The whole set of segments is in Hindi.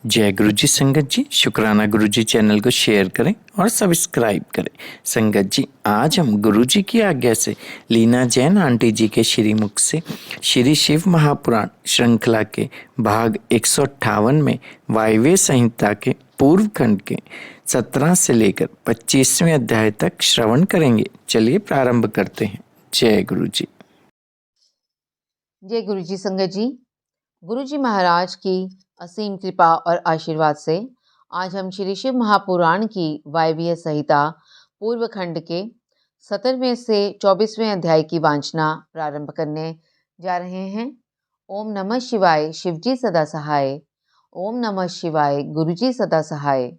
जय गुरु जी। संगत जी, शुक्राना गुरु जी चैनल को शेयर करें और सब्सक्राइब करें। संगत जी, आज हम गुरु जी की आज्ञा से लीना जैन आंटी जी के श्रीमुख से श्री शिव महापुराण श्रृंखला के भाग 158 में वायव्य संहिता के पूर्व खंड के 17 से लेकर 25वें अध्याय तक श्रवण करेंगे। चलिए प्रारंभ करते हैं। जय गुरु जी। जय गुरु जी। संगत जी, गुरु जी महाराज की असीम कृपा और आशीर्वाद से आज हम श्री शिव महापुराण की वायव्य संहिता पूर्व खंड के 17वें से 24वें अध्याय की वांछना प्रारंभ करने जा रहे हैं। ओम नमः शिवाय, शिवजी सदा सहाय। ओम नमः शिवाय, गुरु जी सदा सहाय।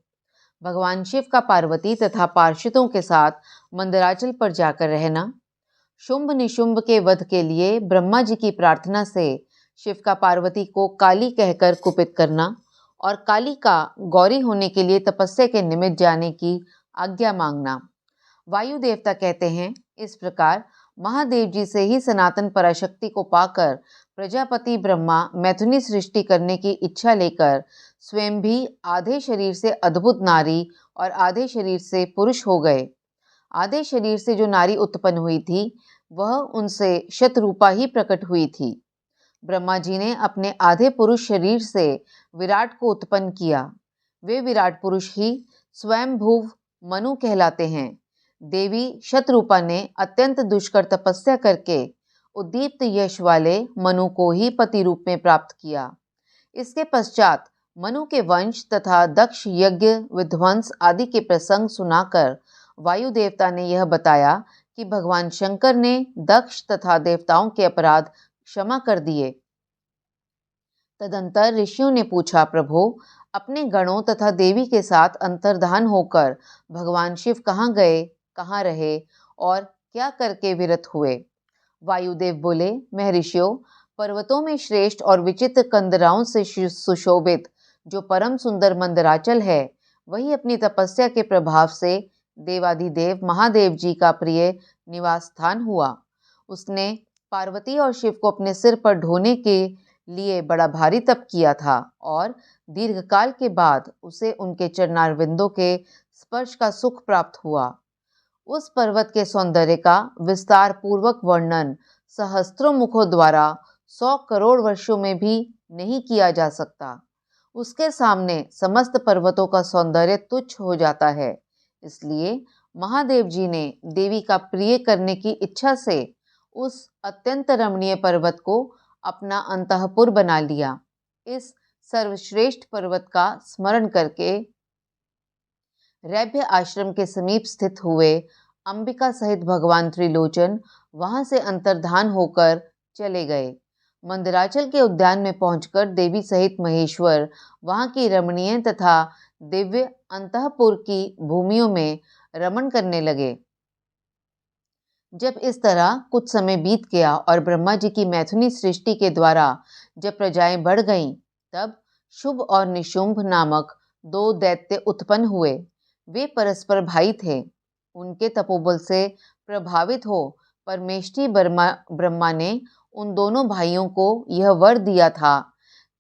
भगवान शिव का पार्वती तथा पार्षदों के साथ मंदराचल पर जाकर रहना। शुंभ निशुंभ के वध के लिए ब्रह्मा जी की प्रार्थना से शिव का पार्वती को काली कहकर कुपित करना और काली का गौरी होने के लिए तपस्या के निमित्त जाने की आज्ञा मांगना। वायु देवता कहते हैं, इस प्रकार महादेव जी से ही सनातन पराशक्ति को पाकर प्रजापति ब्रह्मा मैथुनी सृष्टि करने की इच्छा लेकर स्वयं भी आधे शरीर से अद्भुत नारी और आधे शरीर से पुरुष हो गए। आधे शरीर से जो नारी उत्पन्न हुई थी वह उनसे शतरूपा ही प्रकट हुई थी। ब्रह्मा जी ने अपने आधे पुरुष शरीर से विराट को उत्पन्न किया। वे विराट पुरुष ही स्वयंभुव मनु कहलाते हैं। देवी शतरूपा ने अत्यंत दुष्कर तपस्या करके उद्दीप्त यश वाले मनु को ही पति रूप में प्राप्त किया। इसके पश्चात मनु के वंश तथा दक्ष यज्ञ विध्वंस आदि के प्रसंग सुनाकर वायु देवता ने यह बताया कि भगवान शंकर ने दक्ष तथा देवताओं के अपराध क्षमा कर दिए। तदंतर ऋषियों ने पूछा, प्रभु, अपने गणों तथा देवी के साथ अंतर्धान होकर भगवान शिव कहाँ गए, कहाँ रहे और क्या करके विरत हुए? वायुदेव बोले, महर्षियों, पर्वतों में श्रेष्ठ और विचित्र कंदराओं से सुशोभित जो परम सुंदर मंदराचल है, वही अपनी तपस्या के प्रभाव से देवाधिदेव महादेव जी का प्रिय निवास स्थान हुआ। उसने पार्वती और शिव को अपने सिर पर ढोने के लिए बड़ा भारी तप किया था और दीर्घकाल के बाद उसे उनके चरणारविंदों के स्पर्श का सुख प्राप्त हुआ। उस पर्वत के सौंदर्य का विस्तार पूर्वक वर्णन सहस्त्रों मुखों द्वारा 100 करोड़ वर्षों में भी नहीं किया जा सकता। उसके सामने समस्त पर्वतों का सौंदर्य तुच्छ हो जाता है। इसलिए महादेव जी ने देवी का प्रिय करने की इच्छा से उस अत्यंत रमणीय पर्वत को अपना अंतःपुर बना लिया। इस सर्वश्रेष्ठ पर्वत का स्मरण करके रैभ्य आश्रम के समीप स्थित हुए अंबिका सहित भगवान त्रिलोचन वहां से अंतर्धान होकर चले गए। मंदराचल के उद्यान में पहुंचकर देवी सहित महेश्वर वहां की रमणीय तथा दिव्य अंतःपुर की भूमियों में रमण करने लगे। जब इस तरह कुछ समय बीत गया और ब्रह्मा जी की मैथुनी सृष्टि के द्वारा जब प्रजाएं बढ़ गईं, तब शुभ और निशुंभ नामक 2 दैत्य उत्पन्न हुए। वे परस्पर भाई थे। उनके तपोबल से प्रभावित हो परमेष्ठी ब्रह्मा ने उन दोनों भाइयों को यह वर दिया था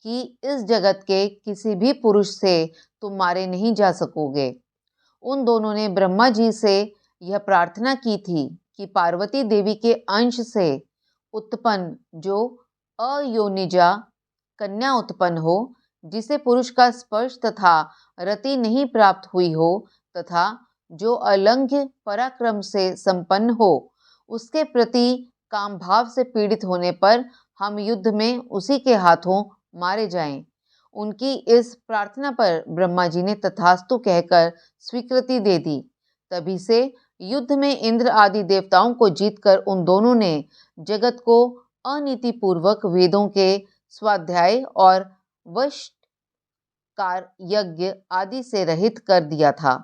कि इस जगत के किसी भी पुरुष से तुम मारे नहीं जा सकोगे। उन दोनों ने ब्रह्मा जी से यह प्रार्थना की थी कि पार्वती देवी के अंश से उत्पन्न जो अयोनिजा कन्या उत्पन्न हो, जिसे पुरुष का स्पर्श तथा रति नहीं प्राप्त हुई हो तथा जो अलंघ्य पराक्रम से संपन्न हो, उसके प्रति काम भाव से पीड़ित होने पर हम युद्ध में उसी के हाथों मारे जाएं। उनकी इस प्रार्थना पर ब्रह्मा जी ने तथास्तु कहकर स्वीकृति दे दी। तभी से युद्ध में इंद्र आदि देवताओं को जीतकर उन दोनों ने जगत को अनीतिपूर्वक वेदों के स्वाध्याय और वशकार यज्ञ आदि से रहित कर दिया था।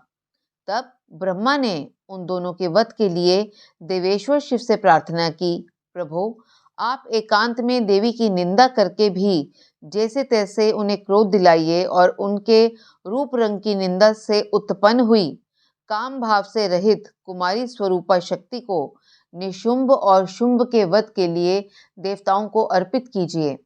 तब ब्रह्मा ने उन दोनों के वध के लिए देवेश्वर शिव से प्रार्थना की, प्रभु, आप एकांत में देवी की निंदा करके भी जैसे तैसे उन्हें क्रोध दिलाइए और उनके रूप रंग की निंदा से उत्पन्न हुई काम भाव से रहित कुमारी स्वरूपा शक्ति को निशुंभ और शुंभ के वध के लिए देवताओं को अर्पित कीजिए।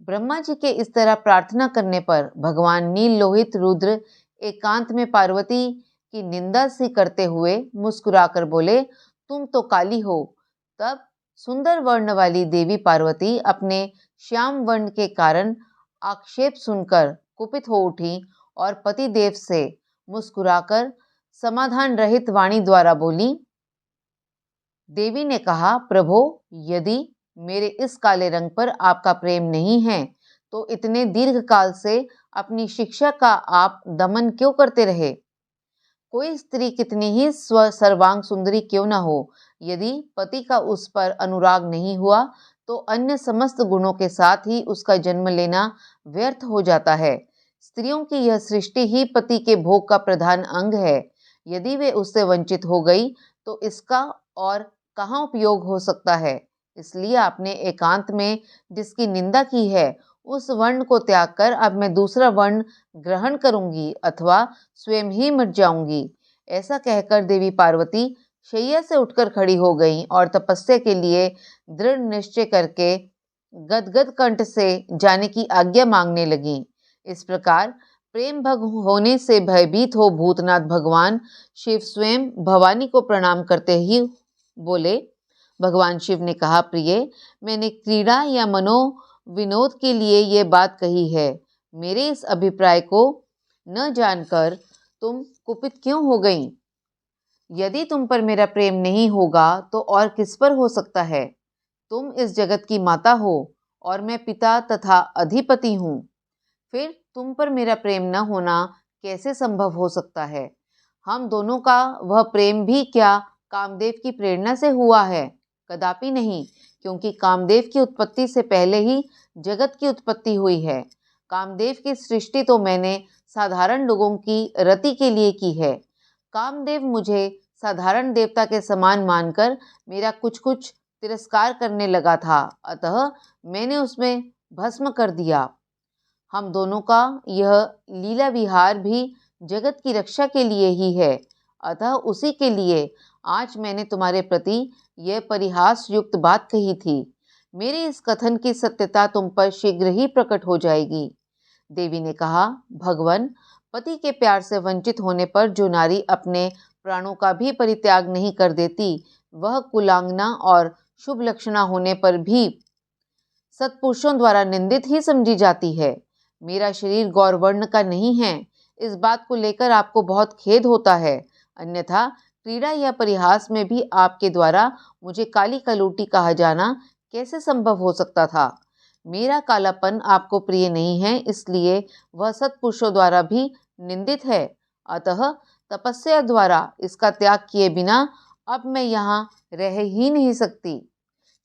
ब्रह्मा जी के इस तरह प्रार्थना करने पर भगवान नील लोहित रुद्र एकांत में पार्वती की निंदा सी करते हुए मुस्कुराकर बोले, तुम तो काली हो। तब सुंदर वर्ण वाली देवी पार्वती अपने श्याम वर्ण के कारण आक्षेप सुनकर कुपित हो उठी और पति देव से मुस्कुराकर समाधान रहित वाणी द्वारा बोली। देवी ने कहा, प्रभो, यदि मेरे इस काले रंग पर आपका प्रेम नहीं है तो इतने दीर्घ काल से अपनी शिक्षा का आप दमन क्यों करते रहे? कोई स्त्री कितनी ही सर्वांग सुंदरी क्यों न हो, यदि पति का उस पर अनुराग नहीं हुआ तो अन्य समस्त गुणों के साथ ही उसका जन्म लेना व्यर्थ हो जाता है। स्त्रियों की यह सृष्टि ही पति के भोग का प्रधान अंग है। यदि वे उससे वंचित हो गई तो इसका और कहाँ उपयोग हो सकता है? इसलिए आपने एकांत में जिसकी निंदा की है उस वर्ण को त्याग कर अब मैं दूसरा वर्ण ग्रहण करूंगी अथवा स्वयं ही मर जाऊंगी। ऐसा कहकर देवी पार्वती शैया से उठकर खड़ी हो गई और तपस्या के लिए दृढ़ निश्चय करके गदगद कंठ से जाने की आज्ञा मांगने लगी। इस प्रकार प्रेम भंग होने से भयभीत हो भूतनाथ भगवान शिव स्वयं भवानी को प्रणाम करते ही बोले। भगवान शिव ने कहा, प्रिय, मैंने क्रीड़ा या मनो विनोद के लिए ये बात कही है। मेरे इस अभिप्राय को न जानकर तुम कुपित क्यों हो गई? यदि तुम पर मेरा प्रेम नहीं होगा तो और किस पर हो सकता है? तुम इस जगत की माता हो और मैं पिता तथा अधिपति हूँ। फिर तुम पर मेरा प्रेम न होना कैसे संभव हो सकता है? हम दोनों का वह प्रेम भी क्या कामदेव की प्रेरणा से हुआ है? कदापि नहीं, क्योंकि कामदेव की उत्पत्ति से पहले ही जगत की उत्पत्ति हुई है। कामदेव की सृष्टि तो मैंने साधारण लोगों की रति के लिए की है। कामदेव मुझे साधारण देवता के समान मानकर मेरा कुछ कुछ तिरस्कार करने लगा था, अतः मैंने उसमें भस्म कर दिया। हम दोनों का यह लीला विहार भी जगत की रक्षा के लिए ही है, अतः उसी के लिए आज मैंने तुम्हारे प्रति यह परिहास युक्त बात कही थी। मेरे इस कथन की सत्यता तुम पर शीघ्र ही प्रकट हो जाएगी। देवी ने कहा, भगवन, पति के प्यार से वंचित होने पर जो नारी अपने प्राणों का भी परित्याग नहीं कर देती, वह कुलांगना और शुभ लक्षणा होने पर भी सत्पुरुषों द्वारा निंदित ही समझी जाती है। मेरा शरीर गौरवर्ण का नहीं है, इस बात को लेकर आपको बहुत खेद होता है। अन्यथा क्रीड़ा या परिहास में भी आपके द्वारा मुझे काली कलूटी कहा जाना कैसे संभव हो सकता था? मेरा कालापन आपको प्रिय नहीं है, इसलिए वह सत्पुरुषों द्वारा भी निंदित है। अतः तपस्या द्वारा इसका त्याग किए बिना अब मैं यहाँ रह ही नहीं सकती।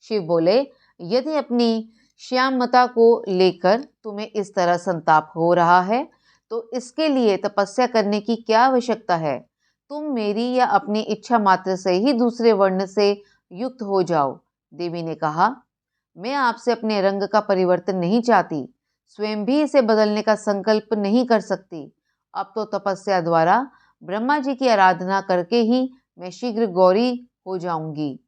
शिव बोले, यदि अपनी श्यामता को लेकर तुम्हें इस तरह संताप हो रहा है तो इसके लिए तपस्या करने की क्या आवश्यकता है? तुम मेरी या अपनी इच्छा मात्र से ही दूसरे वर्ण से युक्त हो जाओ। देवी ने कहा, मैं आपसे अपने रंग का परिवर्तन नहीं चाहती, स्वयं भी इसे बदलने का संकल्प नहीं कर सकती। अब तो तपस्या द्वारा ब्रह्मा जी की आराधना करके ही मैं शीघ्र गौरी हो जाऊंगी।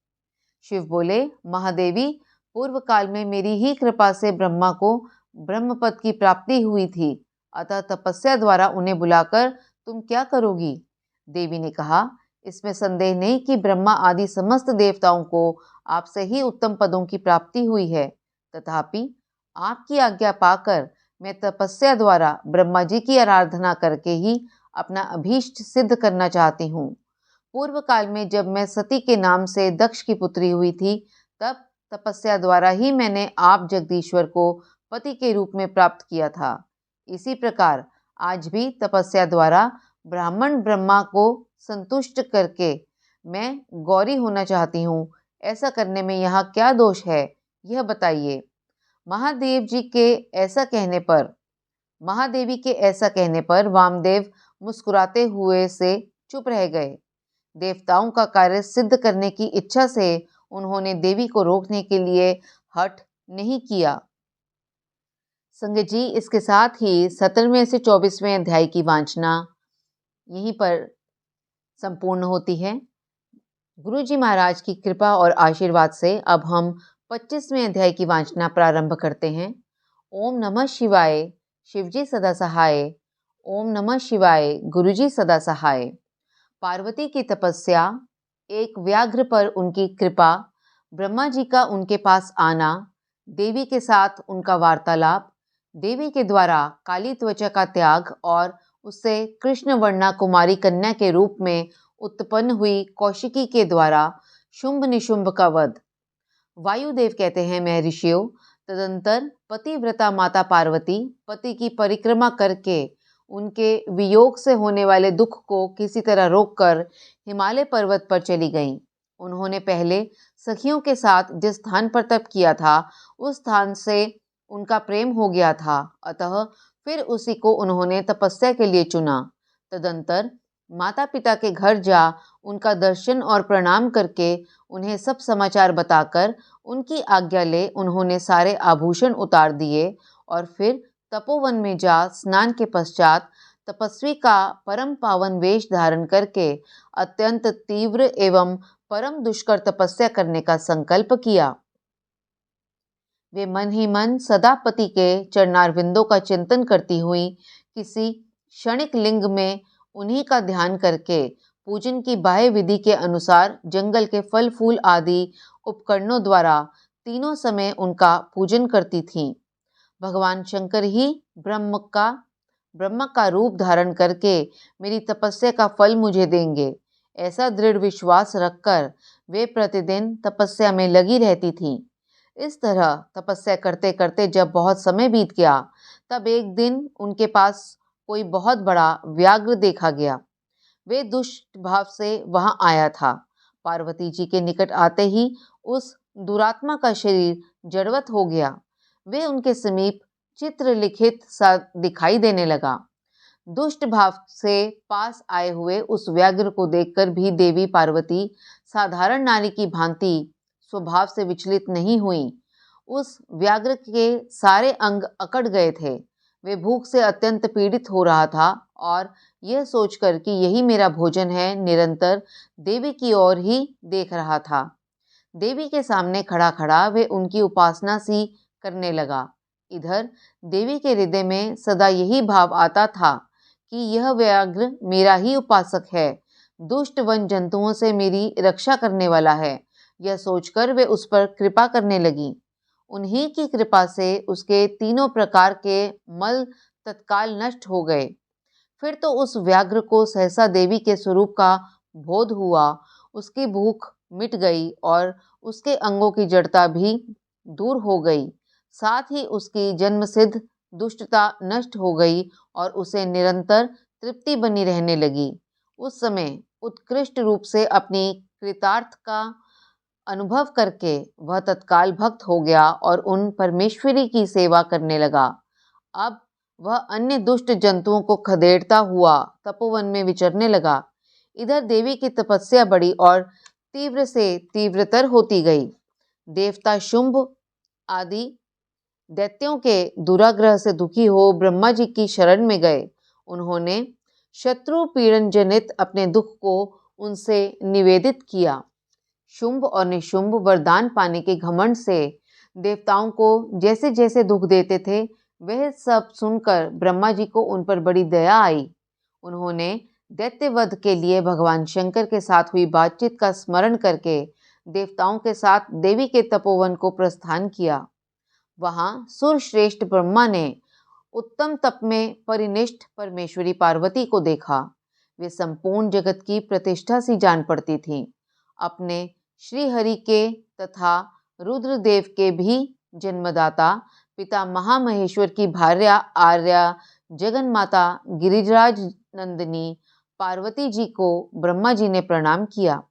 शिव बोले, महादेवी, पूर्व काल में मेरी ही कृपा से ब्रह्मा को ब्रह्मपद की प्राप्ति हुई थी, अतः तपस्या द्वारा उन्हें बुलाकर तुम क्या करोगी? देवी ने कहा, इसमें संदेह नहीं कि ब्रह्मा आदि समस्त देवताओं को आपसे ही उत्तम पदों की प्राप्ति हुई है। तथापि आपकी आज्ञा पाकर मैं तपस्या द्वारा ब्रह्मा जी की आराधना करके ही अपना अभीष्ट सिद्ध करना चाहती हूँ। पूर्व काल में जब मैं सती के नाम से दक्ष की पुत्री हुई थी, तब तपस्या द्वारा ही मैंने आप जगदीश्वर को पति के रूप में प्राप्त किया था। इसी प्रकार आज भी तपस्या द्वारा ब्राह्मण ब्रह्मा को संतुष्ट करके मैं गौरी होना चाहती हूँ। ऐसा करने में यहाँ क्या दोष है, यह बताइए। महादेवी के ऐसा कहने पर वामदेव मुस्कुराते हुए से चुप रह गए। देवताओं का कार्य सिद्ध करने की इच्छा से उन्होंने देवी को रोकने के लिए हठ नहीं किया। संगत जी, इसके साथ ही 17वें से 24वें अध्याय की वांचना यहीं पर संपूर्ण होती है। गुरु जी महाराज की कृपा और आशीर्वाद से अब हम 25वें अध्याय की वांचना प्रारंभ करते हैं ओम नमः शिवाय, शिवजी सदा सहाय। ओम नमः शिवाय, गुरुजी सदा सहाय। पार्वती की तपस्या, एक व्याघ्र पर उनकी कृपा, ब्रह्मा जी का उनके पास आना, देवी के साथ उनका वार्तालाप, देवी के द्वारा काली त्वचा का त्याग और उससे कृष्ण वर्णा कुमारी कन्या के रूप में उत्पन्न हुई कौशिकी के द्वारा शुंभ निशुंभ का वध। वायुदेव कहते हैं महर्षियों, तदंतर पतिव्रता माता पार्वती पति की परिक्रमा करके उनके वियोग से होने वाले दुख को किसी तरह रोककर हिमालय पर्वत पर चली गईं। उन्होंने पहले सखियों के साथ जिस स्थान पर तप किया था उस स्थान से उनका प्रेम हो गया था, अतः फिर उसी को उन्होंने तपस्या के लिए चुना। तदंतर माता पिता के घर जा उनका दर्शन और प्रणाम करके उन्हें सब समाचार बताकर उनकी आज्ञा ले उन्होंने सारे आभूषण उतार दिए और फिर तपोवन में जा स्नान के पश्चात तपस्वी का परम पावन वेश धारण करके अत्यंत तीव्र एवं परम दुष्कर तपस्या करने का संकल्प किया। वे मन ही मन सदा पति के चरणारविंदों का चिंतन करती हुई किसी क्षणिक लिंग में उन्हीं का ध्यान करके पूजन की बाह्य विधि के अनुसार जंगल के फल फूल आदि उपकरणों द्वारा तीनों समय उनका पूजन करती थीं। भगवान शंकर ही ब्रह्म का रूप धारण करके मेरी तपस्या का फल मुझे देंगे, ऐसा दृढ़ विश्वास रखकर वे प्रतिदिन तपस्या में लगी रहती थीं। इस तरह तपस्या करते करते जब बहुत समय बीत गया, तब एक दिन उनके पास कोई बहुत बड़ा व्याघ्र देखा गया। वे दुष्ट भाव से वहां आया था। पार्वती जी के निकट आते ही उस दुरात्मा का शरीर जड़वत हो गया। वे उनके समीप चित्र लिखित सा दिखाई देने लगा। दुष्ट भाव से पास आए हुए उस व्याघ्र को देखकर भी देवी पार्वती साधारण नारी की भांति स्वभाव से विचलित नहीं हुई। उस व्याघ्र के सारे अंग अकड़ गए थे। वे भूख से अत्यंत पीड़ित हो रहा था और यह सोचकर कि यही मेरा भोजन है, निरंतर देवी की ओर ही देख रहा था। देवी के सामने खड़ा खड़ा वे उनकी उपासना सी करने लगा। इधर देवी के हृदय में सदा यही भाव आता था कि यह व्याघ्र मेरा ही उपासक है, दुष्ट वन जंतुओं से मेरी रक्षा करने वाला है। यह सोचकर वे उस पर कृपा करने लगी। उन्हीं की कृपा से उसके तीनों प्रकार के मल तत्काल नष्ट हो गए। फिर तो उस व्याघ्र को सहसा देवी के स्वरूप का बोध हुआ। उसकी भूख मिट गई और उसके अंगों की जड़ता भी दूर हो गई। साथ ही उसकी जन्मसिद्ध दुष्टता नष्ट हो गई और उसे निरंतर तृप्ति बनी रहने लगी। उस समय उत्कृष्ट रूप से अपनी कृतार्थ का अनुभव करके वह तत्काल भक्त हो गया और उन परमेश्वरी की सेवा करने लगा। अब वह अन्य दुष्ट जंतुओं को खदेड़ता हुआ तपोवन में विचरने लगा। इधर देवी की तपस्या बढ़ी और तीव्र से तीव्रतर होती गई। देवता शुंभ आदि दैत्यों के दुराग्रह से दुखी हो ब्रह्मा जी की शरण में गए। उन्होंने शत्रु पीड़न जनित अपने दुख को उनसे निवेदित किया। शुंभ और निशुंभ वरदान पाने के घमंड से देवताओं को जैसे जैसे दुख देते थे, वह सब सुनकर ब्रह्मा जी को उन पर बड़ी दया आई। उन्होंने दैत्यवध के लिए भगवान शंकर के साथ हुई बातचीत का स्मरण करके देवताओं के साथ देवी के तपोवन को प्रस्थान किया। वहां सुरश्रेष्ठ ब्रह्मा ने उत्तम तप में परिनिष्ठ परमेश्वरी पार्वती को देखा। वे संपूर्ण जगत की प्रतिष्ठा सी जान पड़ती थीं। अपने श्री हरि के तथा रुद्रदेव के भी जन्मदाता पिता महामहेश्वर की भार्या आर्या जगन माता गिरिराज नंदिनी पार्वती जी को ब्रह्मा जी ने प्रणाम किया।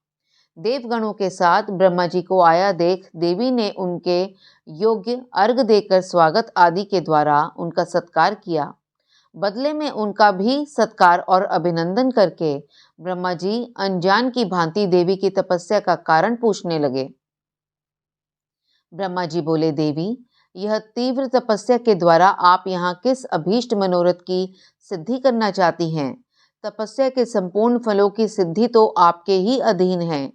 देवगणों के साथ ब्रह्मा जी को आया देख देवी ने उनके योग्य अर्घ देकर स्वागत आदि के द्वारा उनका सत्कार किया। बदले में उनका भी सत्कार और अभिनंदन करके ब्रह्मा जी अनजान की भांति देवी की तपस्या का कारण पूछने लगे। ब्रह्मा जी बोले, देवी, यह तीव्र तपस्या के द्वारा आप यहाँ किस अभीष्ट मनोरथ की सिद्धि करना चाहती हैं? तपस्या के संपूर्ण फलों की सिद्धि तो आपके ही अधीन है।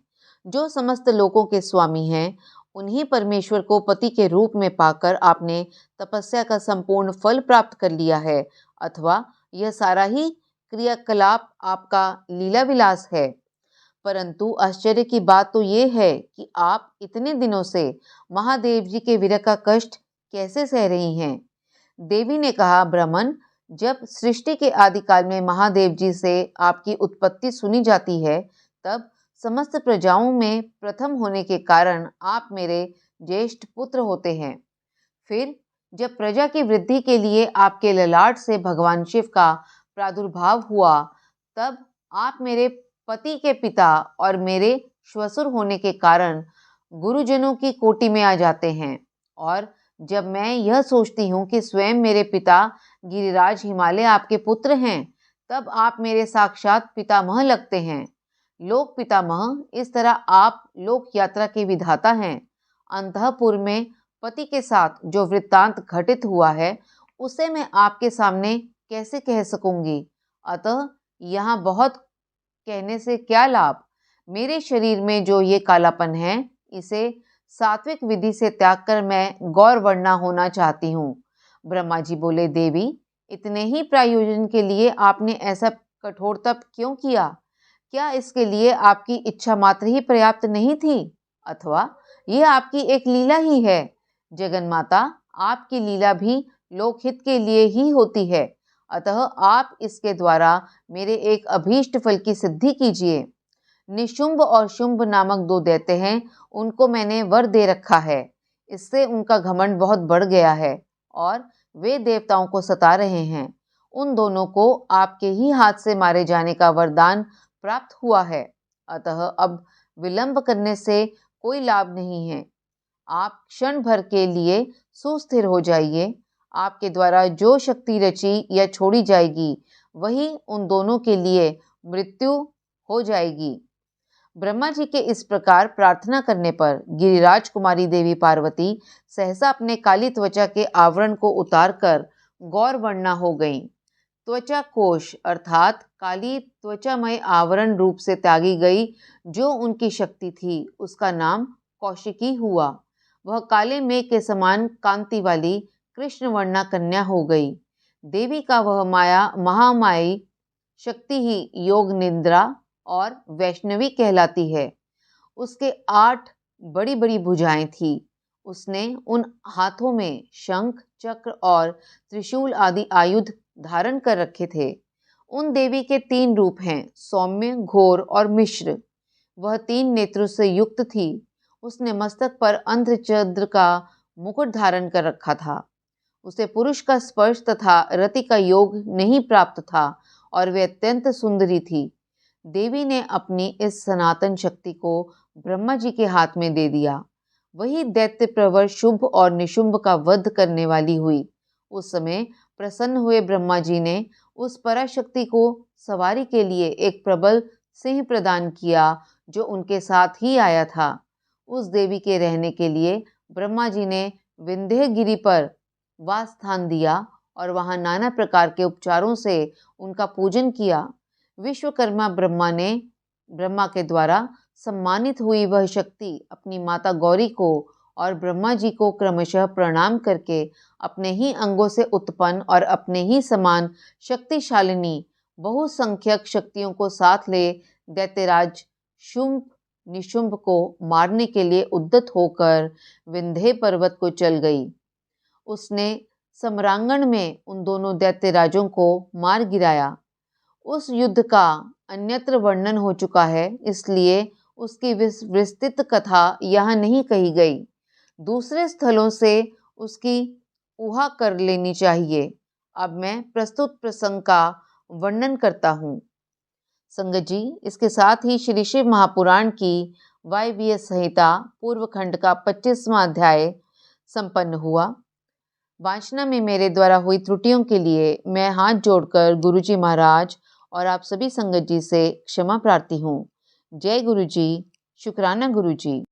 जो समस्त लोकों के स्वामी हैं, उन्हीं परमेश्वर को पति के रूप में पाकर आपने तपस्या का संपूर्ण फल प्राप्त कर लिया है, अथवा यह सारा ही क्रियाकलाप आपका लीला विलास है। परंतु आश्चर्य की बात तो ये है कि आप इतने दिनों से महादेव जी के विरह का कष्ट कैसे सह रही हैं। देवी ने कहा, ब्राह्मण, जब सृष्टि के आदिकाल में महादेव जी से आपकी उत्पत्ति सुनी जाती है, तब समस्त प्रजाओं में प्रथम होने के कारण आप मेरे ज्येष्ठ पुत्र होते हैं। फिर जब प्रजा की वृद्धि के लिए आपके ललाट से भगवान शिव का प्रादुर्भाव हुआ, तब आप मेरे पति के पिता और मेरे श्वशुर होने के कारण गुरुजनों की कोटि में आ जाते हैं। और जब मैं यह सोचती हूँ कि स्वयं मेरे पिता गिरिराज हिमालय आपके पुत्र हैं, तब आप मेरे साक्षात पितामह लगते हैं। लोक पितामह, इस तरह आप लोक यात्रा के विधाता हैं। अंतःपुर में पति के साथ जो वृत्तांत घटित हुआ है, उसे मैं आपके सामने कैसे कह सकूंगी। अतः यहाँ बहुत कहने से क्या लाभ। मेरे शरीर में जो ये कालापन है, इसे सात्विक विधि से त्याग कर मैं गौर वर्णा होना चाहती हूँ। ब्रह्मा जी बोले, देवी, इतने ही प्रयोजन के लिए आपने ऐसा कठोर तप क्यों किया? क्या इसके लिए आपकी इच्छा मात्र ही पर्याप्त नहीं थी, अथवा यह आपकी एक लीला ही है? जगन्माता, आपकी लीला भी लोकहित के लिए ही होती है, अतः आप इसके द्वारा मेरे एक अभीष्ट फल की सिद्धि कीजिए। निशुंभ और शुंभ नामक 2 दैत्य हैं, उनको मैंने वर दे रखा है। इससे उनका घमंड बहुत बढ़ गया है और वे देवताओं को सता रहे हैं। उन दोनों को आपके ही हाथ से मारे जाने का वरदान प्राप्त हुआ है, अतः अब विलंब करने से कोई लाभ नहीं है। आप क्षण भर के लिए सुस्थिर हो जाइए। आपके द्वारा जो शक्ति रची या छोड़ी जाएगी, वही उन दोनों के लिए मृत्यु हो जाएगी। ब्रह्मा जी के इस प्रकार प्रार्थना करने पर गिरिराज कुमारी देवी पार्वती सहसा अपने काली त्वचा के आवरण को उतारकर गौर वर्णा हो गईं। त्वचा कोश अर्थात काली त्वचामय आवरण रूप से त्यागी गई जो उनकी शक्ति थी, उसका नाम कौशिकी हुआ। वह काले मेघ के समान कांति वाली कृष्ण वर्णा कन्या हो गई। देवी का वह महामाई शक्ति ही योग निद्रा और वैष्णवी कहलाती है। उसके 8 बड़ी बड़ी भुजाएं थी। उसने उन हाथों में शंख, चक्र और त्रिशूल आदि आयुध धारण कर रखे थे। उन देवी के 3 रूप हैं, सौम्य, घोर और मिश्र। वह 3 नेत्रों से युक्त थी। उसने मस्तक पर अंधचंद्र का मुकुट धारण कर रखा था। उसे पुरुष का स्पर्श तथा रति का योग नहीं प्राप्त था और वे अत्यंत सुंदरी थी। देवी ने अपनी इस सनातन शक्ति को ब्रह्मा जी के हाथ में दे दिया। वही दैत्य प्रवर शुंभ और निशुंभ का वध करने वाली हुई। उस समय प्रसन्न हुए ब्रह्मा जी ने उस पराशक्ति को सवारी के लिए एक प्रबल सिंह प्रदान किया जो उनके साथ ही आया था। उस देवी के रहने के लिए ब्रह्मा जी ने विंध्य गिरी पर वास स्थान दिया और वहां नाना प्रकार के उपचारों से उनका पूजन किया। विश्वकर्मा ब्रह्मा के द्वारा सम्मानित हुई वह शक्ति अपनी माता गौरी को और ब्रह्मा जी को क्रमशः प्रणाम करके अपने ही अंगों से उत्पन्न और अपने ही समान शक्तिशालिनी बहुसंख्यक शक्तियों को साथ ले दैत्यराज शुंभ निशुंभ को मारने के लिए उद्यत होकर विंध्य पर्वत को चल गई। उसने सम्रांगण में उन दोनों दैत्यराजों को मार गिराया। उस युद्ध का अन्यत्र वर्णन हो चुका है, इसलिए उसकी विस्तृत कथा यहाँ नहीं कही गई। दूसरे स्थलों से उसकी ऊहा कर लेनी चाहिए। अब मैं प्रस्तुत प्रसंग का वर्णन करता हूँ। संगत जी, इसके साथ ही श्री शिव महापुराण की वायवीय संहिता पूर्व खंड का 25वां अध्याय संपन्न हुआ। वाचना में मेरे द्वारा हुई त्रुटियों के लिए मैं हाथ जोड़कर गुरुजी महाराज और आप सभी संगत जी से क्षमा प्रार्थी हूँ। जय गुरु जी, शुक्राना गुरु जी।